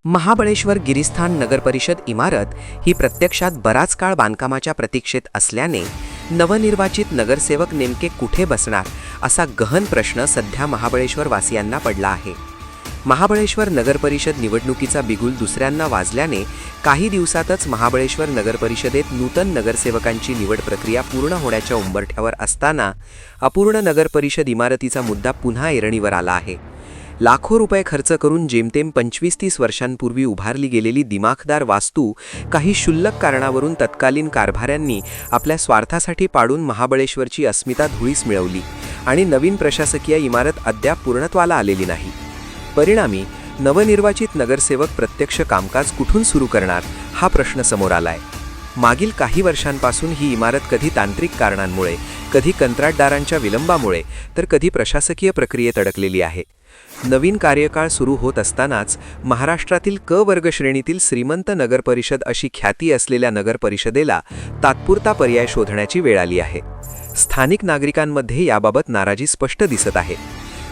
महाबळेश्वर गिरिस्थान नगरपरिषद इमारत ही प्रत्यक्षात बराच काळ बांधकामाच्या प्रतीक्षेत असल्याने नवनिर्वाचित नगरसेवक नेमके कुठे बसणार असा गहन प्रश्न सध्या महाबळेश्वर वासियांना पडला आहे। महाबळेश्वर नगरपरिषद निवडणुकीचा बिगुल दुसऱ्यांदा वाजल्याने काही दिवसातच महाबळेश्वर नगरपरिषदेत नूतन नगरसेवकांची निवड प्रक्रिया पूर्ण होण्याच्या उंबरठ्यावर असताना अपूर्ण नगरपरिषद इमारतीचा मुद्दा पुन्हा ऐरणीवर आला आहे। लाखो रुपये खर्च करून जेमतेम 25-30 वर्षांपूर्वी उभारली गेलेली दिमाखदार वास्तू काही क्षुल्लक कारणावरून तत्कालीन कारभाऱ्यांनी आपल्या स्वार्थासाठी पाडून महाबळेश्वरची अस्मिता धुळीस मिळवली आणि नवीन प्रशासकीय इमारत अद्याप पूर्णत्वाला आलेली नाही। परिणामी नवनिर्वाचित नगरसेवक प्रत्यक्ष कामकाज कुठून सुरू करणार हा प्रश्न समोर आलाय। मागील काही वर्षांपासून ही इमारत कधी तांत्रिक कारणांमुळे, कधी कंत्राटदारांच्या विलंबामुळे, तर कधी प्रशासकीय प्रक्रियेत अडकलेली आहे। नवीन कार्यकाळ सुरू होत असतानाच महाराष्ट्रातील क वर्ग श्रेणीतील श्रीमंत नगरपरिषद अशी ख्याती असलेल्या नगरपरिषदेला तात्पुरता पर्याय शोधण्याची वेळ आली आहे। स्थानिक नागरिकांमध्ये याबाबत नाराजी स्पष्ट दिसत आहे।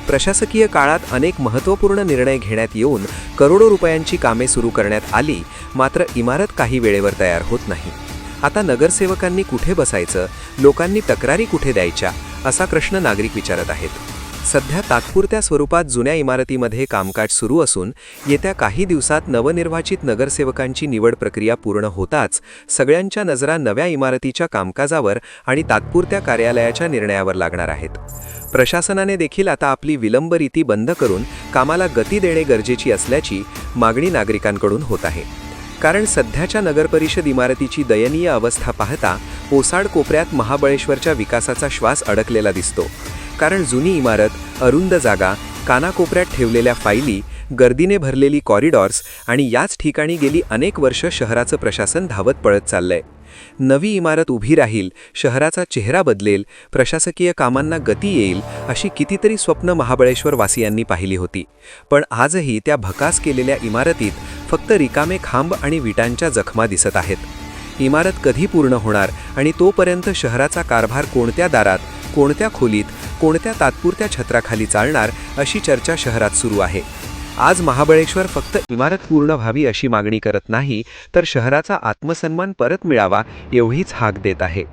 प्रशासकीय काळात अनेक महत्त्वपूर्ण निर्णय घेण्यात येऊन करोडो रुपयांची कामे सुरू करण्यात आली, मात्र इमारत काही वेळेवर तयार होत नाही। आता नगरसेवकांनी कुठे बसायचं, लोकांनी तक्रारी कुठे द्यायच्या असा प्रश्न नागरिक विचारत आहेत। सध्या तात्पुरत्या स्वरूपात जुन्या इमारतीमध्ये कामकाज सुरू असून येत्या काही दिवसात नवनिर्वाचित नगरसेवकांची निवड प्रक्रिया पूर्ण होताच सगळ्यांच्या नजरा नव्या इमारतीच्या कामकाजावर आणि तात्पुरत्या कार्यालयाच्या निर्णयावर लागणार आहेत। प्रशासनाने देखील आता आपली विलंब रीती बंद करून कामाला गती देणे गरजेची असल्याची मागणी नागरिकांकडून होत आहे। कारण सध्याच्या नगरपरिषद इमारतीची दयनीय अवस्था पाहता ओसाड कोपऱ्यात महाबळेश्वरच्या विकासाचा श्वास अडकलेला दिसतो। कारण जुनी इमारत, अरुंद जागा, कानाकोपऱ्यात ठेवलेल्या फाईली, गर्दीने भरलेली कॉरिडॉर्स आणि याच ठिकाणी गेली अनेक वर्ष शहराचं प्रशासन धावत पळत चाललंय। नवी इमारत उभी राहील, शहराचा चेहरा बदलेल, प्रशासकीय कामांना गती येईल अशी कितीतरी स्वप्न महाबळेश्वर वासियांनी पाहिली होती। पण आजही त्या भकास केलेल्या इमारतीत फक्त रिकामे खांब आणि विटांच्या जखमा दिसत आहेत। इमारत कधी पूर्ण होणार आणि तोपर्यंत शहराचा कारभार कोणत्या दारात, कोणत्या खोलीत, कोणत्या तात्पुरत्या छत्राखाली चालणार अशी चर्चा शहरात सुरू आहे। आज महाबळेश्वर फक्त इमारत पूर्ण व्हावी अशी मागणी करत नाही, तर शहराचा आत्मसन्मान परत मिळावा एवढीच हाक देत आहे।